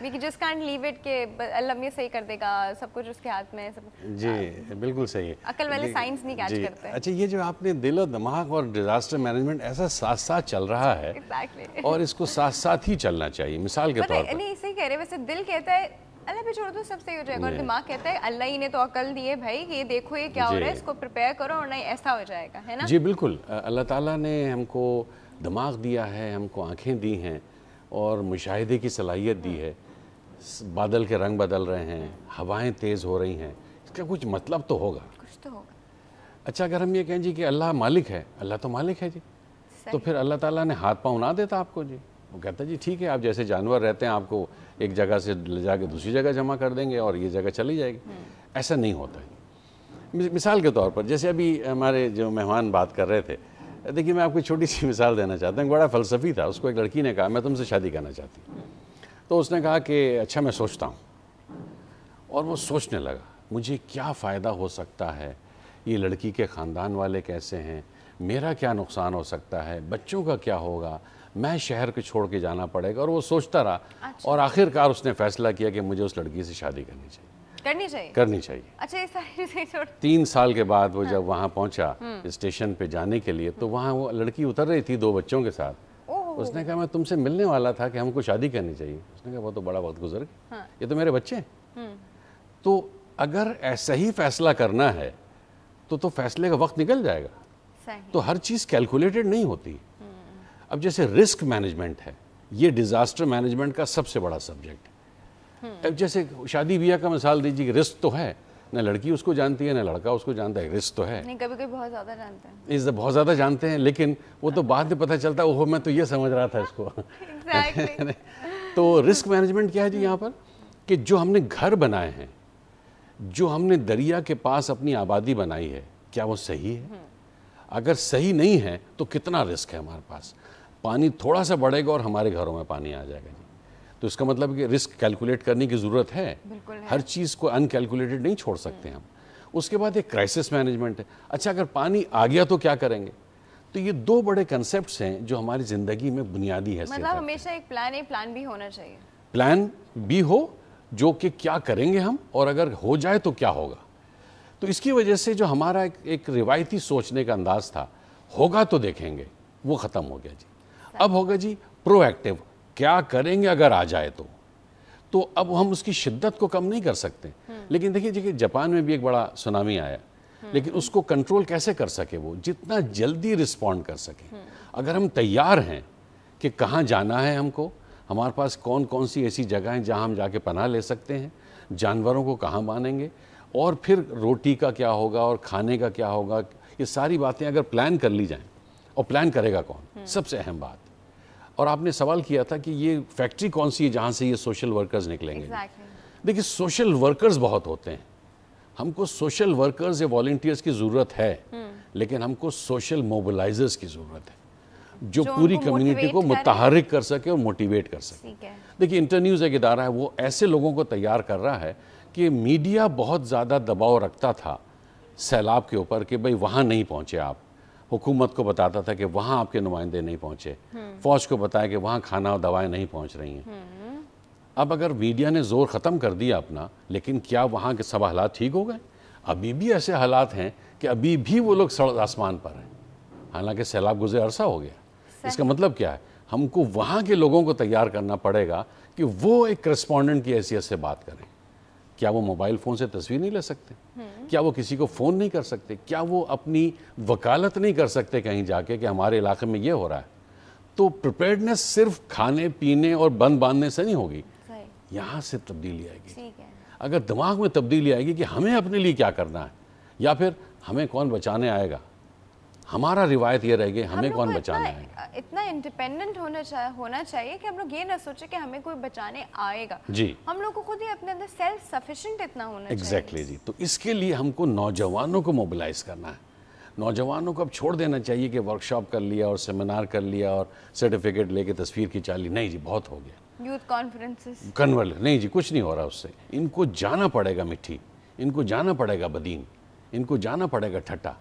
we just can't leave it کہ اللہ میں صحیح کر دے گا, سب کچھ اس کے ہاتھ میں. جی بالکل صحیح. عقل والے سائنس نہیں کیچ کرتے. اچھا یہ جو آپ نے دل و دماغ اور ڈیزاسٹر مینجمنٹ ایسا ساتھ ساتھ چل رہا ہے اور اس کو ساتھ ساتھ ہی چلنا چاہیے. مثال کے طور پر نہیں صحیح کہہ رہے, ویسے دل کہتا ہے اللہ پہ چھوڑ دو سب صحیح ہو جائے گا, اور دماغ کہتا ہے اللہ ہی نے تو عقل دی ہے بھائی کہ یہ دیکھو یہ کیا ہو رہا ہے, اس کو پریپیئر کرو اور نہیں ایسا ہو جائے گا, ہے نا. جی بالکل. اللہ تعالیٰ نے ہم کو دماغ دیا ہے, ہم کو آنکھیں دی ہیں اور مشاہدے کی صلاحیت دی ہے. بادل کے رنگ بدل رہے ہیں, ہوائیں تیز ہو رہی ہیں, اس کا کچھ مطلب تو ہوگا. کچھ تو ہوگا. اچھا اگر ہم یہ کہیں جی کہ اللہ مالک ہے, اللہ تو مالک ہے جی, تو پھر اللہ تعالیٰ نے ہاتھ پاؤں نہ دیتا آپ کو جی. وہ کہتا ہے جی ٹھیک ہے آپ جیسے جانور رہتے ہیں آپ کو ایک جگہ سے لے جا کے دوسری جگہ جمع کر دیں گے اور یہ جگہ چلی جائے گی. ایسا نہیں ہوتا ہے. مثال کے طور پر جیسے ابھی ہمارے جو مہمان بات کر رہے تھے, دیکھیے میں آپ کو چھوٹی سی مثال دینا چاہتا ہوں. بڑا فلسفی تھا. اس کو ایک لڑکی نے کہا میں تم سے شادی کرنا چاہتی ہوں. تو اس نے کہا کہ اچھا میں سوچتا ہوں. اور وہ سوچنے لگا مجھے کیا فائدہ ہو سکتا ہے, یہ لڑکی کے خاندان والے کیسے ہیں, میرا کیا نقصان ہو سکتا ہے, بچوں کا کیا ہوگا, میں شہر کو چھوڑ کے جانا پڑے گا. اور وہ سوچتا رہا اور آخر کار اس نے فیصلہ کیا کہ مجھے اس لڑکی سے شادی کرنی چاہیے. اچھا یہ ساری چیزیں 3 سال کے بعد وہ جب وہاں پہنچا اسٹیشن پہ جانے کے لیے, تو وہاں وہ لڑکی اتر رہی تھی 2 بچوں کے ساتھ. اس نے کہا میں تم سے ملنے والا تھا کہ ہم کو شادی کرنی چاہیے. اس نے کہا وہ تو بڑا وقت گزر گیا, یہ تو میرے بچے ہیں. تو اگر ایسا ہی فیصلہ کرنا ہے تو فیصلے کا وقت نکل جائے گا. تو ہر چیز کیلکولیٹڈ نہیں ہوتی. اب جیسے رسک مینجمنٹ ہے, یہ ڈیزاسٹر مینجمنٹ کا سب سے بڑا سبجیکٹ ہے. اب جیسے شادی بیاہ کا مثال دیجیے, رسک تو ہے, نہ لڑکی اس کو جانتی ہے نہ لڑکا اس کو جانتا ہے, رسک تو ہے. نہیں کبھی کبھی بہت زیادہ جانتے ہیں, بہت زیادہ جانتے ہیں, لیکن وہ تو بعد میں پتہ چلتا ہے اوہ میں تو یہ سمجھ رہا تھا اس کو. تو رسک مینجمنٹ کیا ہے جی یہاں پر, کہ جو ہم نے گھر بنائے ہیں, جو ہم نے دریا کے پاس اپنی آبادی بنائی ہے, کیا وہ صحیح ہے؟ اگر صحیح نہیں ہے تو کتنا رسک ہے ہمارے پاس. پانی تھوڑا سا بڑھے گا اور ہمارے گھروں میں پانی آ جائے گا جی. تو اس کا مطلب کہ رسک کیلکولیٹ کرنے کی ضرورت ہے. ہر چیز کو ان کیلکولیٹڈ نہیں چھوڑ سکتے ہم. اس کے بعد ایک کرائسس مینجمنٹ ہے. اچھا اگر پانی آ گیا تو کیا کریں گے؟ تو یہ 2 بڑے کنسیپٹس ہیں جو ہماری زندگی میں بنیادی حیثیت ہے. مطلب ہمیشہ ایک پلان اے پلان بی ہونا چاہیے. پلان بی ہو جو کہ کیا کریں گے ہم, اور اگر ہو جائے تو کیا ہوگا. تو اس کی وجہ سے جو ہمارا ایک روایتی سوچنے کا انداز تھا, ہوگا تو دیکھیں گے, وہ ختم ہو گیا جی. اب ہوگا جی پرو ایکٹیو, کیا کریں گے اگر آ جائے تو اب ہم اس کی شدت کو کم نہیں کر سکتے. لیکن دیکھیے جی کہ جاپان میں بھی ایک بڑا سونامی آیا, لیکن اس کو کنٹرول کیسے کر سکے, وہ جتنا جلدی رسپونڈ کر سکے. اگر ہم تیار ہیں کہ کہاں جانا ہے ہم کو, ہمارے پاس کون کون سی ایسی جگہیں ہیں جہاں ہم جا کے پناہ لے سکتے ہیں, جانوروں کو کہاں باندھیں گے, اور پھر روٹی کا کیا ہوگا اور کھانے کا کیا ہوگا, یہ ساری باتیں اگر پلان کر لی جائیں. اور پلان کرے گا کون, سب سے اہم بات. اور آپ نے سوال کیا تھا کہ یہ فیکٹری کون سی ہے جہاں سے یہ سوشل ورکرز نکلیں گے. دیکھیے سوشل ورکرز بہت ہوتے ہیں, ہم کو سوشل ورکرز یا والنٹیئرز کی ضرورت ہے, لیکن ہم کو سوشل موبلائزرز کی ضرورت ہے جو پوری کمیونٹی کو متحرک کر سکے اور موٹیویٹ کر سکے. دیکھیے انٹرنیوز ایک ادارہ ہے, وہ ایسے لوگوں کو تیار کر رہا ہے کہ میڈیا بہت زیادہ دباؤ رکھتا تھا سیلاب کے اوپر کہ بھئی وہاں نہیں پہنچے آپ, حکومت کو بتاتا تھا کہ وہاں آپ کے نمائندے نہیں پہنچے, فوج کو بتایا کہ وہاں کھانا اور دوائیں نہیں پہنچ رہی ہیں. اب اگر میڈیا نے زور ختم کر دیا اپنا, لیکن کیا وہاں کے سب حالات ٹھیک ہو گئے؟ ابھی بھی ایسے حالات ہیں کہ ابھی بھی وہ لوگ سڑک آسمان پر ہیں, حالانکہ سیلاب گزرے عرصہ ہو گیا. اس کا مطلب کیا ہے, ہم کو وہاں کے لوگوں کو تیار کرنا پڑے گا کہ وہ ایک کرسپونڈنٹ کی حیثیت سے بات کریں. کیا وہ موبائل فون سے تصویر نہیں لے سکتے؟ کیا وہ کسی کو فون نہیں کر سکتے؟ کیا وہ اپنی وکالت نہیں کر سکتے کہیں جا کے کہ ہمارے علاقے میں یہ ہو رہا ہے؟ تو پریپیئرڈنس صرف کھانے پینے اور بند باندھنے سے نہیں ہوگی, یہاں سے تبدیلی آئے گی. اگر دماغ میں تبدیلی آئے گی کہ ہمیں اپنے لیے کیا کرنا ہے, یا پھر ہمیں کون بچانے آئے گا, ہمارا روایت یہ رہے گی ہمیں کون بچانے آئے گا. اتنا انڈیپینڈنٹ ہونا چاہیے کہ ہم لوگ یہ نہ سوچے کہ ہمیں کوئی بچانے آئے گا. جی ہم لوگ کو خود ہی اپنے اندر سیلف سفیشینٹ اتنا ہونا چاہیے. ایگزیکٹلی جی. تو اس کے لیے ہم کو نوجوانوں کو موبلائز کرنا ہے. نوجوانوں کو اب چھوڑ دینا چاہیے کہ ورکشاپ کر لیا اور سیمینار کر لیا اور سرٹیفکیٹ لے کے تصویر کھینچا لی. نہیں جی بہت ہو گیا. یوتھ کانفرنسز نہیں جی کچھ نہیں ہو رہا اس سے. ان کو جانا پڑے گا مٹھی, ان کو جانا پڑے گا بدین, ان کو جانا پڑے گا ٹھٹا.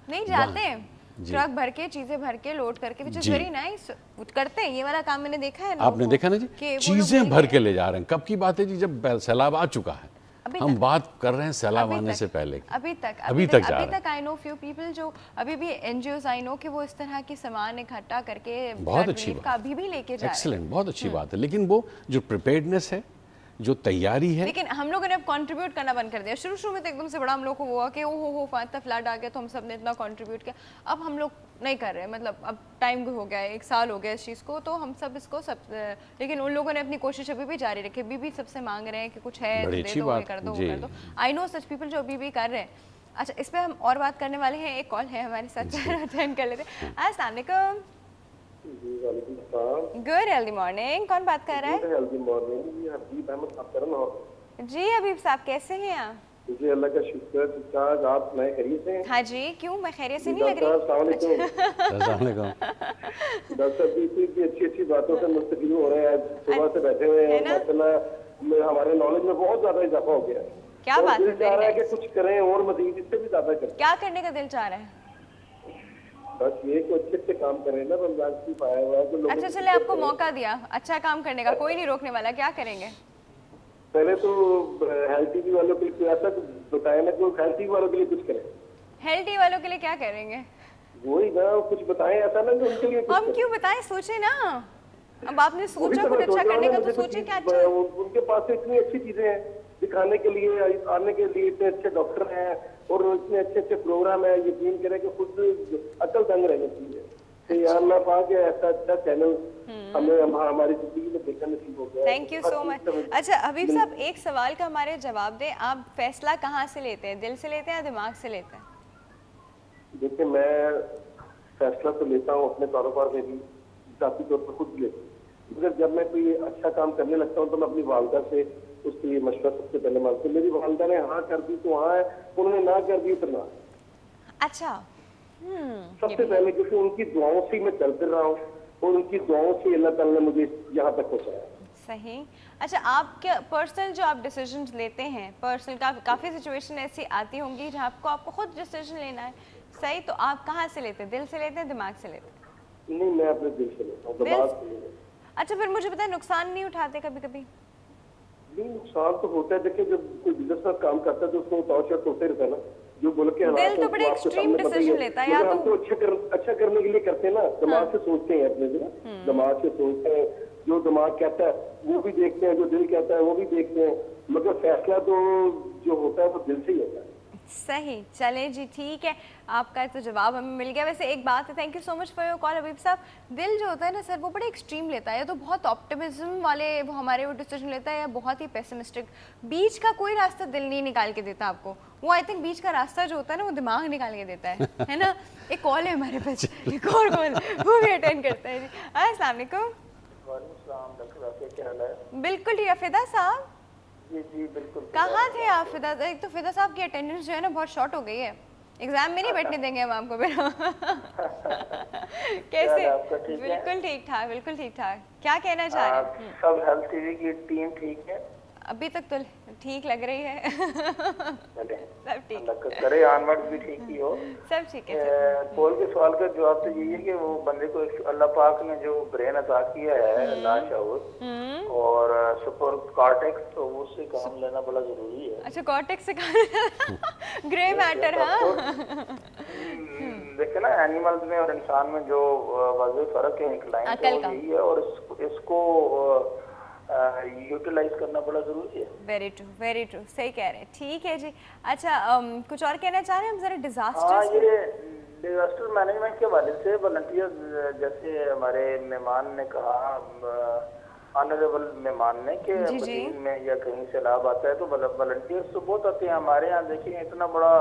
نہیں جاتے ہیں ट्रक भर के चीजें भर के लोड करके, विच इज वेरी नाइस। करते हैं ये वाला काम, मैंने देखा है। आपने देखा ना जी, चीजें भर के ले जा रहे हैं। कब की बात है जी, जब सैलाब आ चुका है। हम बात कर रहे हैं सैलाब आने से पहले। अभी तक आई नो फ्यू पीपल जो अभी भी एनजीओज आई नो कि वो इस तरह की सामान इकट्ठा करके बहुत अच्छी बात अभी भी लेके जा रहे हैं। एक्सीलेंट, बहुत अच्छी बात है। लेकिन वो जो प्रिपेयर्डनेस है, जो तैयारी है, लेकिन हम लोगों ने अब कंट्रीब्यूट करना बंद कर दिया। शुरू में तो एकदम से बड़ा हम लोग को हुआ कि हो इतना फ्लड आ गया तो हम सब ने इतना कंट्रीब्यूट किया। अब हम लोग नहीं कर रहे, मतलब अब टाइम हो गया है, 1 साल हो गया इस चीज़ को, तो हम सब इसको लेकिन उन लोगों ने अपनी कोशिश अभी भी जारी रखी। अभी भी सबसे मांग रहे हैं कि कुछ है तो दे दो, ये कर दो, वो कर दो। आई नो सच पीपल जो अभी भी कर रहे हैं। अच्छा, इस पर हम और बात करने वाले हैं। एक कॉल है हमारे साथ, अटेंड कर लेते हैं। अस्सलाम वालेकुम। Good healthy morning. कौन बात कर रहा है? हेल्दी मॉर्निंग जी, हबीब अहमद बात कर रहा हूं। जी हबीब साहब, कैसे हैं आप? जी अल्लाह का शुक्र, ठीक-ठाक। आप सुनाए, खैरियत से हैं? हाँ जी, क्यों मैं खैरियत से नहीं लग रही? अस्सलाम वालेकुम। अस्सलाम वालेकुम। डॉक्टर साहब की अच्छी बातों से मुस्तफीद हो रहे हैं। आज सुबह से बैठे हुए हैं, माशाल्लाह हमारे नॉलेज में बहुत ज्यादा इजाफा हो गया है। क्या बात है? चाह रहा है कि कुछ करें और मजीद इससे भी ज्यादा करें। क्या करने का दिल चाह रहा है? बस ये को अच्छे से काम करें ना, रमजान की पाया हुआ है तो। अच्छा चले, आपको मौका दिया अच्छा काम करने का, कोई नहीं रोकने वाला, क्या करेंगे? पहले तो हेल्थ टीवी वालों के लिए ऐसा बताया ना, कोई हेल्थ टीवी वालों के लिए कुछ करें। हेल्थ टीवी वालों के लिए क्या करेंगे? वही ना, कुछ बताएं ऐसा ना कि उनके लिए। हम क्यों बताएं, सोचे ना। अब आपने सोचा कुछ अच्छा करने का तो सोचे क्या अच्छा। उनके पास तो इतनी अच्छी चीजें हैं दिखाने के लिए, आने के लिए। इतने अच्छे डॉक्टर हैं और इतने अच्छे प्रोग्राम है, यकीन करें कि खुद अकल दंग रह जाती है। यार अल्लाह पाक ऐसा अच्छा चैनल हमें हमारी जिंदगी में देखना नसीब हो गया। Thank you so much. अच्छा हबीब साहब, एक सवाल का हमारे जवाब दें। आप फैसला कहाँ से लेते हैं, दिल से लेते हैं या दिमाग से लेते हैं? देखिए, मैं फैसला तो लेता हूँ अपने कारोबार में भी, जाती तौर पर खुद भी लेता हूँ, मगर जब मैं कोई अच्छा काम करने लगता हूँ तो मैं अपनी वालदा से उसके लिए मशवरा सबसे पहले मांगता हूँ। मेरी वालदा ने हाँ कर दी तो हाँ है, उन्होंने ना कर दी तो ना। अच्छा, सबसे पहले क्योंकि उनकी दुआओं से मैं चल फिर रहा हूँ और उनकी दुआओं से अल्लाह ताला ने मुझे यहाँ तक पहुँचाया। सही। अच्छा, आप क्या पर्सनल जो आप डिसीजंस लेते हैं, पर्सनल काफ़ी सिचुएशन ऐसी आती होंगी जहाँ आपको खुद डिसीजन लेना है, सही, तो आप कहाँ से लेते हैं, दिल से लेते हैं, दिमाग से लेते हैं? नहीं, मैं अपने दिल से लेता हूँ, दिमाग से नहीं। अच्छा, फिर मुझे पता है नुकसान नहीं उठाते कभी कभी? नहीं, नुकसान तो होता है। देखिए, जब कोई बिजनेस में काम करता है तो उसको उतार चढ़ाव होते रहता है ना, जो बोल के दिल तो बड़े एक्सट्रीम डिसीजन लेता है। या हम तो अच्छा करने के लिए करते हैं ना, दिमाग से सोचते हैं अपने जो दिमाग से सोचते हैं, जो दिमाग कहता है वो भी देखते हैं, जो दिल कहता है वो भी देखते हैं, मगर फैसला तो जो होता है वो दिल से ही होता है। सही, चले जी, ठीक है, आपका तो जवाब हमें मिल गया। वैसे एक बात है, thank you so much for your call Habib साहब। दिल जो होता है ना सर, वो बड़े एक्सट्रीम लेता है, या तो बहुत ऑप्टिमिज्म वाले वो हमारे वो डिसीजन लेता है, या बहुत ही पेसिमिस्टिक। बीच का कोई रास्ता दिल नहीं निकाल के देता आपको, वो आई थिंक बीच का रास्ता जो होता है ना वो दिमाग निकाल के देता है ना। एक कॉल है हमारे पास, एक और कॉल, वो भी अटेंड करता है जी। अस्सलाम वालेकुम। बिल्कुल ठीक है फिदा साहब। जी बिल्कुल। कहाँ थे आप फिदा? एक तो फिदा साहब की अटेंडेंस जो है ना बहुत शॉर्ट हो गई है, एग्जाम में नहीं बैठने देंगे हम आपको फिर। कैसे? बिल्कुल ठीक ठाक, बिल्कुल ठीक ठाक। क्या कहना चाह रहे हैं? सब हेल्थ टीवी की टीम ठीक है? अभी तक तो ठीक लग रही है। सब ठीक करे, ऑनवर्ड भी ठीक ही हो, सब ठीक है। पोल के सवाल का जवाब तो यही है कि वो बंदे को अल्लाह पाक ने जो ब्रेन अता किया है लाशऊर और सुपर कॉर्टेक्स, तो उससे काम लेना बड़ा जरूरी है। अच्छा, कॉर्टेक्स से काम ग्रे मैटर। हाँ, देखे ना, एनिमल्स में और इंसान में जो वाज़ेह फर्क है इंक्लाइन का, यही है, और इसको यूटिलाइज करना बड़ा जरूरी है। वेरी ट्रू, सही कह रहे हैं। ठीक है जी। अच्छा, कुछ और कहना चाह रहे हैं हम जरा डिजास्टर? हाँ, ये डिजास्टर मैनेजमेंट के हवाले से वॉलंटियर्स, जैसे हमारे मेहमान ने कहा, ऑनरेबल मेहमान ने, कि मदीन में या कहीं सैलाब आता है तो वॉलंटियर्स तो बहुत आते हैं। हमारे यहाँ देखिए इतना बड़ा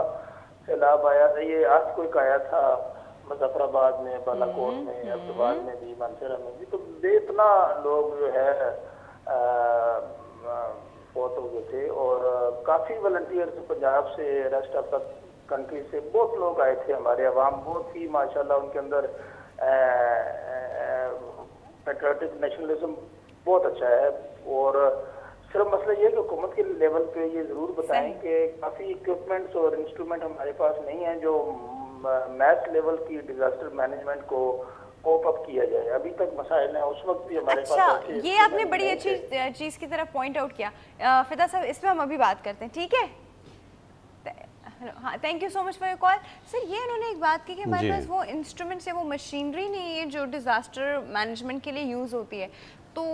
सैलाब आया था, ये आज कोई आया था मुजफ्फराबाद में, बालाकोट में, अब्दुल्लाबाद में भी, मानसरा में भी, तो इतना लोग जो है बहुत हो गए थे। और काफ़ी वॉलंटियर्स पंजाब से, रेस्ट ऑफ द कंट्री से बहुत लोग आए थे। हमारे अवाम बहुत ही माशाल्लाह, उनके अंदर पैट्रियोटिक नेशनलिज्म बहुत अच्छा है। और सिर्फ मसला ये है कि हुकूमत के लेवल पे ये ज़रूर बताएं कि काफ़ी इक्विपमेंट्स और इंस्ट्रूमेंट हमारे पास नहीं है जो मैस लेवल की डिजास्टर मैनेजमेंट को कोप अप किया जाए। अभी तक मसाइल हैं, उस वक्त भी हमारे अच्छा, पास ये आपने बड़ी अच्छी चीज़ की तरफ पॉइंट आउट किया। फिदा साहब, इस पे हम अभी बात करते हैं, ठीक है? हाँ, thank you so much for your call. Sir, ये उन्होंने एक बात की कि हमारे पास वो इंस्ट्रूमेंट्स है, वो मशीनरी नहीं है जो डिज़ास्टर मैनेजमेंट के लिए यूज़ होती है, तो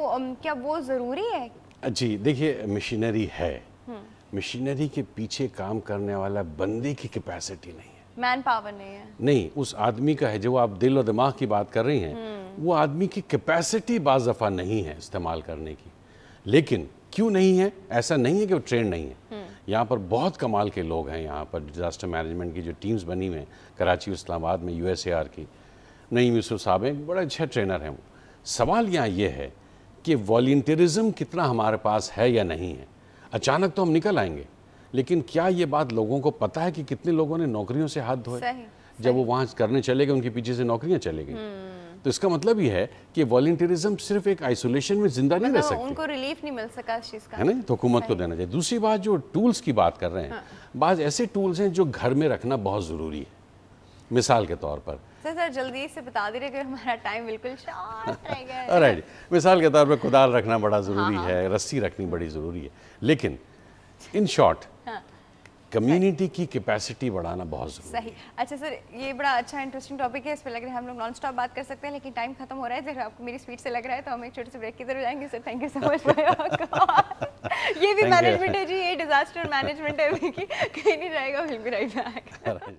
क्या वो ज़रूरी है? जी देखिए, मशीनरी है, मशीनरी के पीछे काम करने वाला बंदे की कैपेसिटी नहीं है, मैन पावर नहीं है, नहीं उस आदमी का है। जो आप दिल और दिमाग की बात कर रही हैं, वो आदमी की कैपेसिटी बाज़ दफ़ा नहीं है इस्तेमाल करने की। लेकिन क्यों नहीं है? ऐसा नहीं है कि वो ट्रेंड नहीं है। यहाँ पर बहुत कमाल के लोग हैं, यहाँ पर डिज़ास्टर मैनेजमेंट की जो टीम्स बनी हुई हैं कराची इस्लामाबाद में, USAR की नईम यूसुफ साहब हैं, बड़ा अच्छा ट्रेनर हैं वो। सवाल यहाँ ये है कि वॉलंटियरिज्म कितना हमारे पास है या नहीं है। अचानक तो हम निकल आएंगे, लेकिन क्या ये बात लोगों को पता है कि कितने लोगों ने नौकरियों से हाथ धोए? जब वो वहाँ करने चले गए, उनके पीछे से नौकरियाँ चले गई। तो इसका मतलब ये है कि वॉलंटियरिज्म सिर्फ एक आइसोलेशन में जिंदा नहीं रह सकती, उनको रिलीफ नहीं मिल सका इस चीज़ का, है ना? तो हुकूमत को देना चाहिए। दूसरी बात, जो टूल्स की बात कर रहे हैं, बाज़ ऐसे टूल्स हैं जो घर में रखना बहुत ज़रूरी है। मिसाल के तौर पर सर जल्दी से बता दे रहे कि हमारा टाइम बिल्कुल शॉर्ट रह गया है। राइट, मिसाल के तौर पर कुदाल रखना बड़ा ज़रूरी है, रस्सी रखनी बड़ी ज़रूरी है, लेकिन इन शॉर्ट कम्युनिटी की कैपेसिटी बढ़ाना बहुत ज़रूरी है। सही। अच्छा सर, ये बड़ा अच्छा इंटरेस्टिंग टॉपिक है, इस पे लग रहा है हम लोग नॉन स्टॉप बात कर सकते हैं, लेकिन टाइम खत्म हो रहा है। जब आपको मेरी स्पीड से लग रहा है तो हम एक छोटे से ब्रेक की तरफ जाएंगे। Sir thank you so much for your call. ये भी मैनेजमेंट है जी, ये डिजास्टर मैनेजमेंट है, कहीं नहीं जाएगा, विल बी राइट बैक।